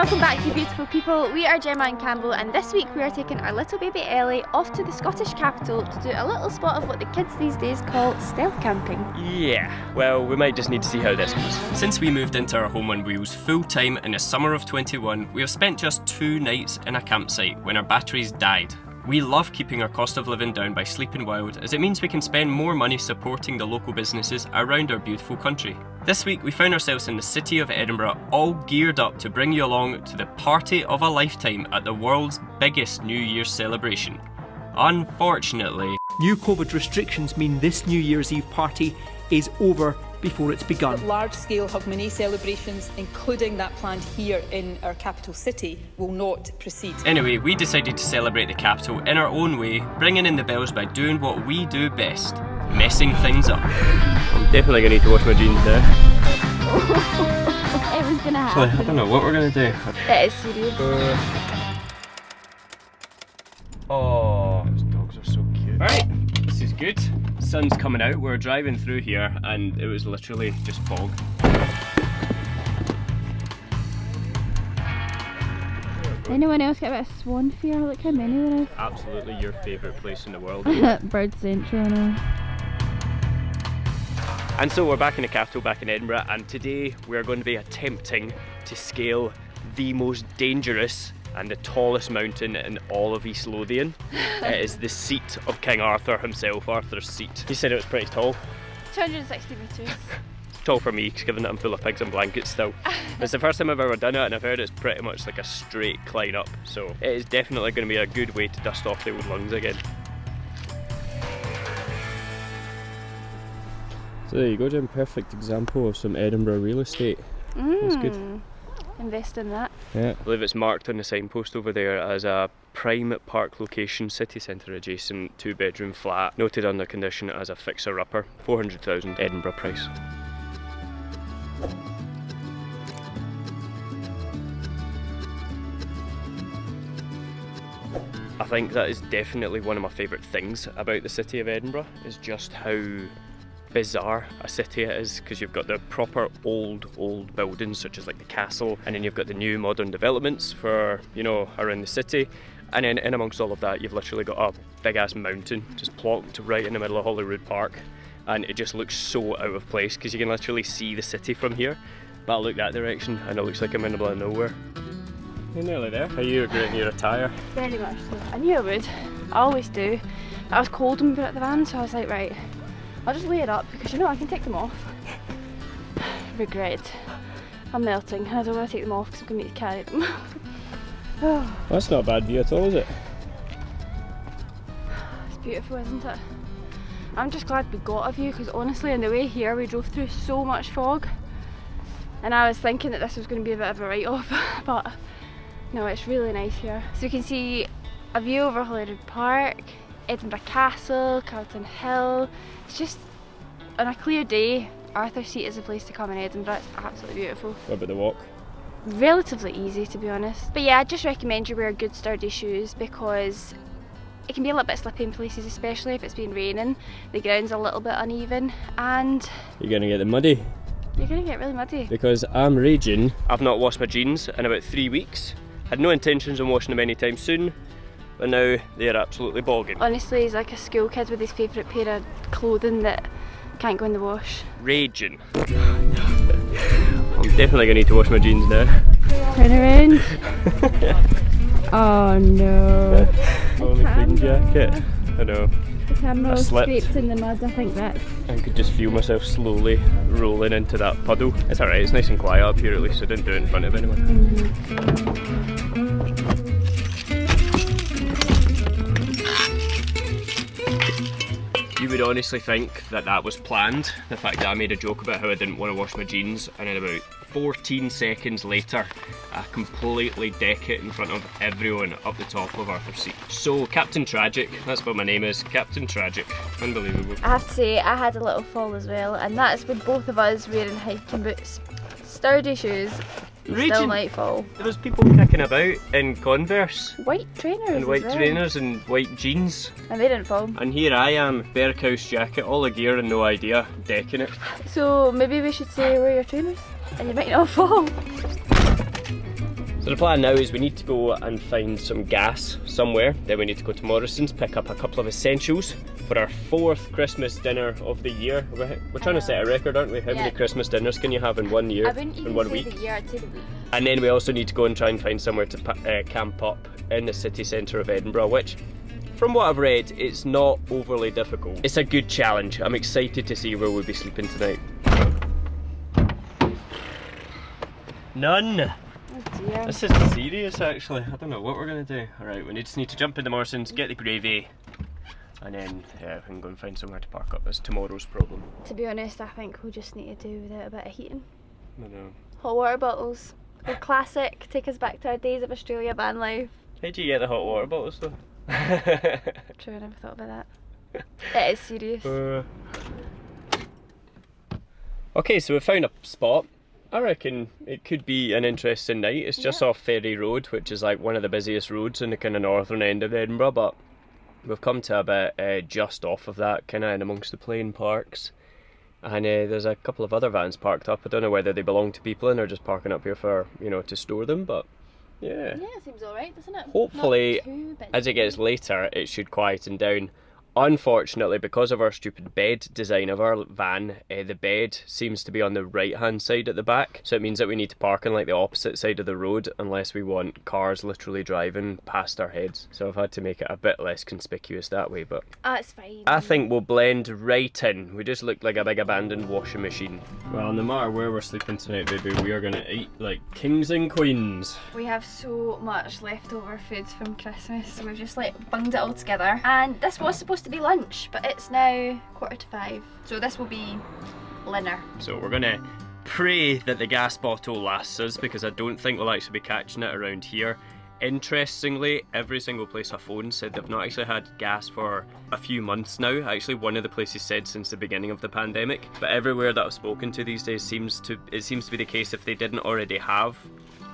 welcome back, you beautiful people. We are Gemma and Campbell, and this week we are taking our little baby Ellie off to the Scottish capital to do a little spot of what the kids these days call stealth camping. Yeah, well, we might just need to see how this goes. Since we moved into our home on wheels full time in the summer of 21, we have spent just 2 nights in a campsite when our batteries died. We love keeping our cost of living down by sleeping wild, as it means we can spend more money supporting the local businesses around our beautiful country. This week we found ourselves in the city of Edinburgh, all geared up to bring you along to the party of a lifetime at the world's biggest New Year's celebration. Unfortunately, new COVID restrictions mean this New Year's Eve party is over before it's begun. Large-scale Hogmanay celebrations, including that planned here in our capital city, will not proceed. Anyway, we decided to celebrate the capital in our own way, bringing in the bells by doing what we do best, messing things up. I'm definitely going to need to wash my jeans there. It was going to happen. I don't know what we're going to do. It is serious. Oh, those dogs are so cute. Alright, this is good. Sun's coming out. We're driving through here and it was literally just fog. Anyone else get a bit of swan fear? Look how many there is. Absolutely your favourite place in the world. Bird Central, I know. And so we're back in the capital, back in Edinburgh, and today we're going to be attempting to scale the most dangerous and the tallest mountain in all of East Lothian. It is the seat of King Arthur himself, Arthur's seat. He said it was pretty tall. 260 metres. It's tall for me, given that I'm full of pigs and blankets still. It's the first time I've ever done it, and I've heard it's pretty much like a straight climb up, so it is definitely going to be a good way to dust off the old lungs again. So there you go, Jim, perfect example of some Edinburgh real estate. That's good. Invest in that. Yeah. I believe it's marked on the signpost over there as a prime park location, city centre adjacent, 2-bedroom flat, noted under condition as a fixer-upper, 400,000 Edinburgh price. I think that is definitely one of my favourite things about the city of Edinburgh, is just how bizarre a city it is, because you've got the proper old buildings such as like the castle, and then you've got the new modern developments for, you know, around the city, and then in amongst all of that you've literally got a big ass mountain just plonked right in the middle of Holyrood Park, and it just looks so out of place because you can literally see the city from here, but I look that direction and it looks like I'm in the middle of nowhere. You're nearly there. Are you regretting your attire? Very much so. I knew I would. I always do. I was cold when we were at the van, so I was like, right, I'll just lay it up because you know I can take them off. Regret. I'm melting and I don't want to take them off because I'm going to need to carry them. Oh. That's not a bad view at all, is it? It's beautiful, isn't it? I'm just glad we got a view, because honestly on the way here we drove through so much fog and I was thinking that this was going to be a bit of a write-off, but no, it's really nice here. So you can see a view over Holyrood Park, Edinburgh Castle, Carlton Hill. It's just, on a clear day, Arthur's Seat is a place to come in Edinburgh. It's absolutely beautiful. What about the walk? Relatively easy, to be honest. But yeah, I just recommend you wear good sturdy shoes because it can be a little bit slippy in places, especially if it's been raining. The ground's a little bit uneven and you're going to get them muddy. You're going to get really muddy. Because I'm raging. I've not washed my jeans in about 3 weeks. Had no intentions of washing them anytime soon, but now they're absolutely bogging. Honestly, he's like a school kid with his favourite pair of clothing that can't go in the wash. Raging. I'm definitely going to need to wash my jeans now. Turn around. Oh no. Only clean jacket. I know. The camera was scraped in the mud, I think that. I could just feel myself slowly rolling into that puddle. It's alright, it's nice and quiet up here at least, so I didn't do it in front of anyone. You would honestly think that that was planned, the fact that I made a joke about how I didn't want to wash my jeans, and then about 14 seconds later I completely deck it in front of everyone up the top of Arthur's Seat. So Captain Tragic, that's what my name is, Captain Tragic. Unbelievable. I have to say, I had a little fall as well, and that's with both of us wearing hiking boots, sturdy shoes, still might fall. There was people kicking about in Converse. White trainers and white trainers and white jeans. And they didn't fall. And here I am, Berghaus jacket, all the gear and no idea, decking it. So maybe we should say wear your trainers and you might not fall. So the plan now is we need to go and find some gas somewhere, then we need to go to Morrison's, pick up a couple of essentials for our 4th Christmas dinner of the year. We're trying to set a record, aren't we? How many Christmas dinners can you have in 1 year, I wouldn't even in 1 say week? the year, I'd say the week. And then we also need to go and try and find somewhere to camp up in the city centre of Edinburgh, which, from what I've read, it's not overly difficult. It's a good challenge. I'm excited to see where we'll be sleeping tonight. None! Oh dear. This is serious actually. I don't know what we're going to do. Alright, we just need to jump into Morrison's, get the gravy, and then we can go and find somewhere to park up. That's tomorrow's problem. To be honest, I think we'll just need to do without a bit of heating. I know. Hot water bottles. They're classic, take us back to our days of Australia van life. How'd you get the hot water bottles though? True, I never thought about that. It is serious. Okay, so we found a spot. I reckon it could be an interesting night. It's just off Ferry Road, which is like one of the busiest roads in the kind of northern end of Edinburgh, but we've come to a bit just off of that, kind of in amongst the plain parks. And there's a couple of other vans parked up. I don't know whether they belong to people and they're just parking up here for, you know, to store them, but yeah. Yeah, it seems alright, doesn't it? Hopefully, Not too busy. as it gets later, it should quieten down. Unfortunately, because of our stupid bed design of our van, the bed seems to be on the right hand side at the back, so it means that we need to park on like the opposite side of the road unless we want cars literally driving past our heads. So I've had to make it a bit less conspicuous that way, but It's fine. I think we'll blend right in. We just look like a big abandoned washing machine. Well, no matter where we're sleeping tonight, baby, we are going to eat like kings and queens. We have so much leftover food from Christmas, so we've just like bunged it all together. And this was supposed to be lunch, but it's now 5:15, so this will be dinner. So we're gonna pray that the gas bottle lasts us, because I don't think we'll actually be catching it around here. Interestingly, every single place I phoned said they've not actually had gas for a few months now. Actually, one of the places said since the beginning of the pandemic. But everywhere that I've spoken to these days seems to be the case. If they didn't already have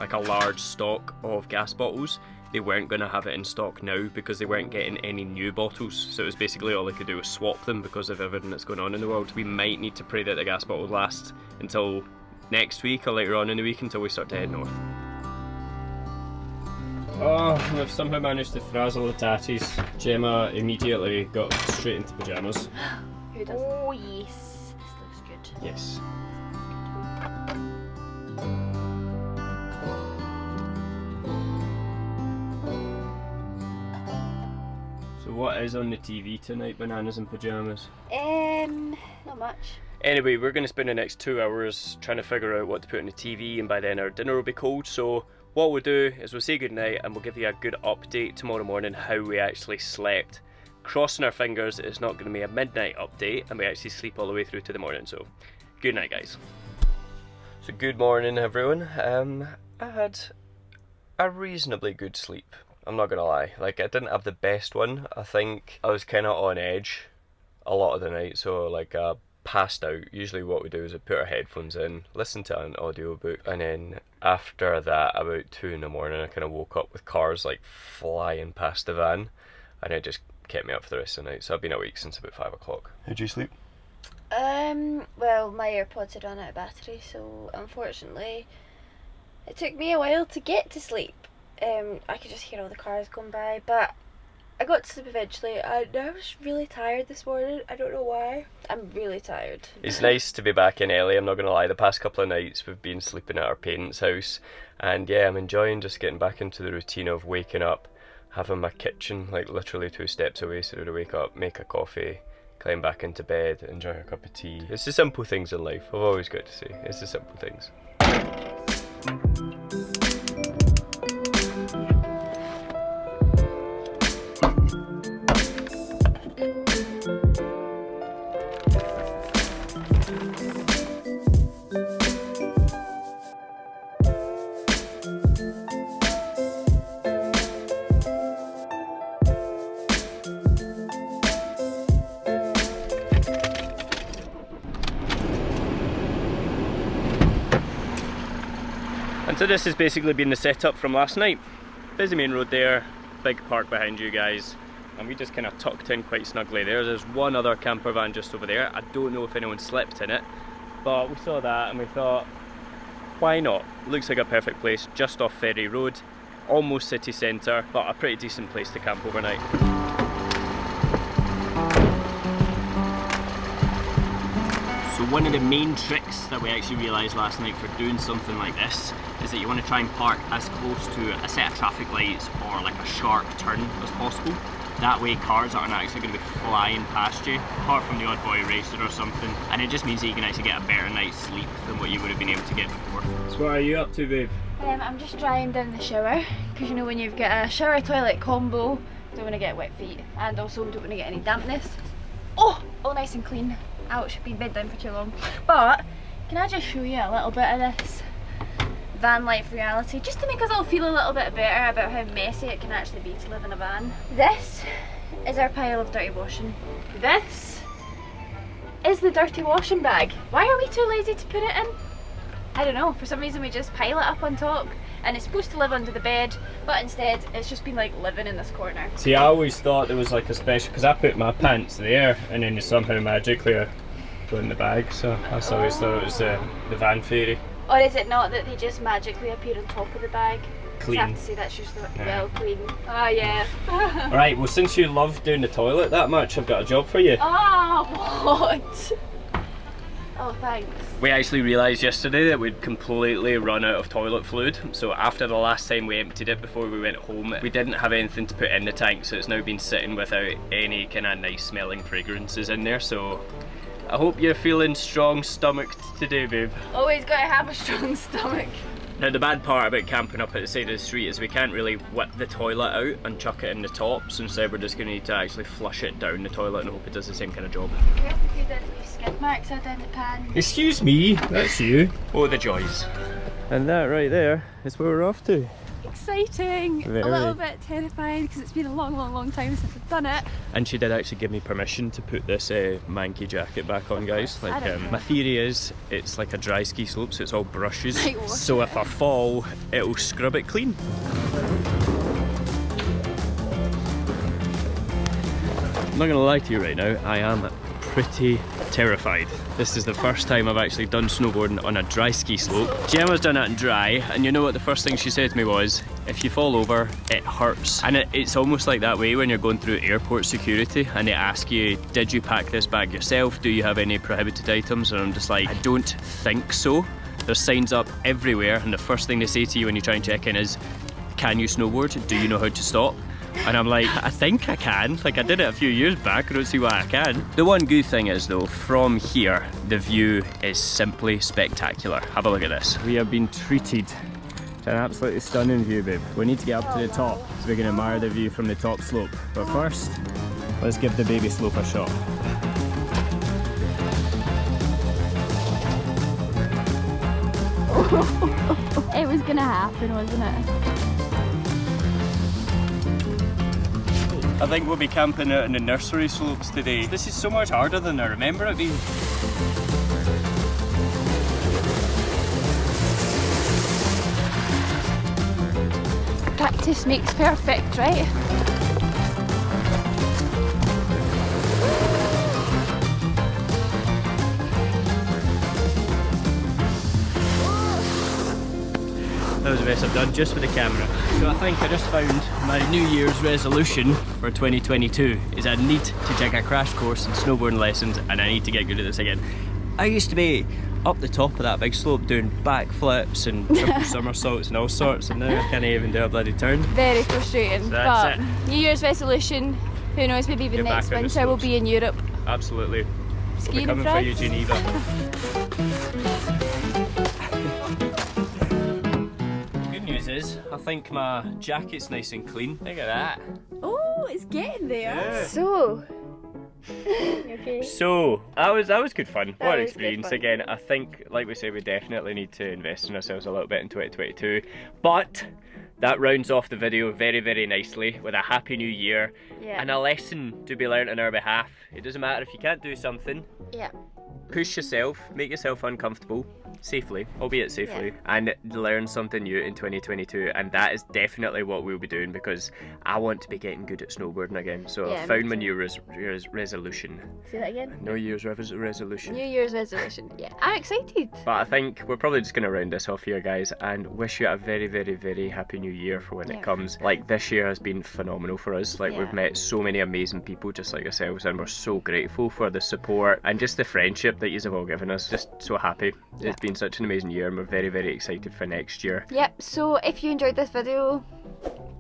like a large stock of gas bottles, they weren't going to have it in stock now because they weren't getting any new bottles. So it was basically all they could do was swap them because of everything that's going on in the world. We might need to pray that the gas bottle lasts until next week or later on in the week, until we start to head north. Oh, we've somehow managed to frazzle the tatties. Gemma immediately got straight into pyjamas. Who doesn't? Oh yes, this looks good. Yes. So what is on the TV tonight, bananas and pyjamas? Not much. Anyway, we're going to spend the next 2 hours trying to figure out what to put on the TV, and by then our dinner will be cold. So what we'll do is we'll say goodnight and we'll give you a good update tomorrow morning how we actually slept. Crossing our fingers it's not going to be a midnight update and we actually sleep all the way through to the morning. So good night, guys. So good morning, everyone. I had a reasonably good sleep. I'm not gonna lie, like I didn't have the best one. I think I was kind of on edge a lot of the night, so like passed out. Usually what we do is we put our headphones in, listen to an audiobook, and then after that, about 2 in the morning, I kind of woke up with cars like flying past the van, and it just kept me up for the rest of the night. So I've been awake since about 5 o'clock. How'd you sleep? Well, my AirPods had run out of battery, so unfortunately it took me a while to get to sleep. I could just hear all the cars going by, but I got to sleep eventually. I was really tired this morning. I don't know why. I'm really tired. It's nice to be back in Ellie, I'm not gonna lie. The past couple of nights we've been sleeping at our parents' house, and yeah, I'm enjoying just getting back into the routine of waking up, having my kitchen like literally 2 steps away, so to wake up, make a coffee, climb back into bed, enjoy a cup of tea. It's the simple things in life, I've always got to say. It's the simple things. And so this has basically been the setup from last night. Busy main road there, big park behind you guys, and we just kind of tucked in quite snugly there. There's one other camper van just over there. I don't know if anyone slept in it, but we saw that and we thought, why not? Looks like a perfect place, just off Ferry Road, almost city centre, but a pretty decent place to camp overnight. So one of the main tricks that we actually realised last night for doing something like this is that you want to try and park as close to a set of traffic lights or like a sharp turn as possible. That way cars aren't actually going to be flying past you, apart from the odd boy racer or something, and it just means that you can actually get a better night's sleep than what you would have been able to get before. So what are you up to, babe? I'm just drying down the shower, because you know when you've got a shower toilet combo, don't want to get wet feet, and also don't want to get any dampness. Oh, all nice and clean. Ouch, been bed down for too long. But can I just show you a little bit of this van life reality, just to make us all feel a little bit better about how messy it can actually be to live in a van. This is our pile of dirty washing. This is the dirty washing bag. Why are we too lazy to put it in? I don't know, for some reason we just pile it up on top, and it's supposed to live under the bed, but instead it's just been like living in this corner. See, I always thought there was like a special, because I put my pants there and then you somehow magically go in the bag, so I always thought it was the van fairy. Or is it not that they just magically appear on top of the bag? Clean. I have to say that's just well clean. Oh yeah. Right, well since you love doing the toilet that much, I've got a job for you. Oh, what? Oh, thanks. We actually realised yesterday that we'd completely run out of toilet fluid, so after the last time we emptied it before we went home, we didn't have anything to put in the tank, so it's now been sitting without any kind of nice smelling fragrances in there, so I hope you're feeling strong stomached today, babe. Always gotta have a strong stomach. Now the bad part about camping up at the side of the street is we can't really whip the toilet out and chuck it in the top, so instead we're just going to need to actually flush it down the toilet and hope it does the same kind of job. We have to do that leave skid marks out down the pan. Excuse me, that's you. Oh, the joys. And that right there is where we're off to. Exciting! Very. A little bit terrifying because it's been a long time since I've done it. And she did actually give me permission to put this manky jacket back on, guys. Like, my theory is it's like a dry ski slope, so it's all brushes. So if I fall, it'll scrub it clean. I'm not gonna lie to you right now, I am pretty terrified. This is the first time I've actually done snowboarding on a dry ski slope. Gemma's done it in dry, and you know what the first thing she said to me was, if you fall over, it hurts. And it's almost like that way when you're going through airport security and they ask you, did you pack this bag yourself? Do you have any prohibited items? And I'm just like, I don't think so. There's signs up everywhere, and the first thing they say to you when you try and check in is, can you snowboard? Do you know how to stop? And I'm like, I think I can. Like, I did it a few years back, I don't see why I can. The one good thing is though, from here, the view is simply spectacular. Have a look at this. We have been treated to an absolutely stunning view, babe. We need to get up to the top so we can admire the view from the top slope. But first, let's give the baby slope a shot. It was gonna happen, wasn't it? I think we'll be camping out in the nursery slopes today. This is so much harder than I remember it being. Practice makes perfect, right? That was the best I've done just for the camera. So I think I just found my New Year's resolution for 2022 is I need to take a crash course in snowboarding lessons, and I need to get good at this again. I used to be up the top of that big slope doing backflips and triple somersaults and all sorts, and now I can't even do a bloody turn. Very frustrating. So that's but it. New Year's resolution, who knows, maybe even Get next back on the winter we'll slopes. be in Europe. Absolutely. Skiing We'll be coming for you, Geneva. Is I think my jacket's nice and clean. Look at that. Oh, it's getting there. Yeah. So, okay. So that was good fun. That What an was good experience. fun. Again, I think, like we say, we definitely need to invest in ourselves a little bit in 2022. But that rounds off the video very, very nicely with a happy new year and a lesson to be learned on our behalf. It doesn't matter if you can't do something. Yeah. Push yourself, make yourself uncomfortable, safely, albeit safely, and learn something new in 2022, and that is definitely what we'll be doing, because I want to be getting good at snowboarding again. So I found my new resolution. Say that again? New Year's resolution. New Year's resolution. Yeah, I'm excited. But I think we're probably just going to round this off here, guys, and wish you a very, very, very happy new year for when it comes. Like, this year has been phenomenal for us. Like, we've met so many amazing people just like yourselves, and we're so grateful for the support and just the friendship that you've all given us. Just so happy. It's been such an amazing year, and we're very, very excited for next year. Yep, so if you enjoyed this video,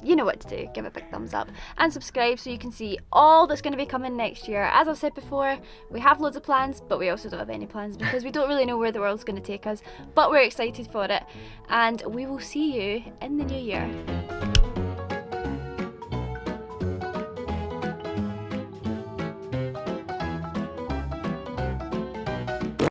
you know what to do. Give it a big thumbs up and subscribe so you can see all that's going to be coming next year. As I've said before, we have loads of plans, but we also don't have any plans because we don't really know where the world's going to take us, but we're excited for it, and we will see you in the new year.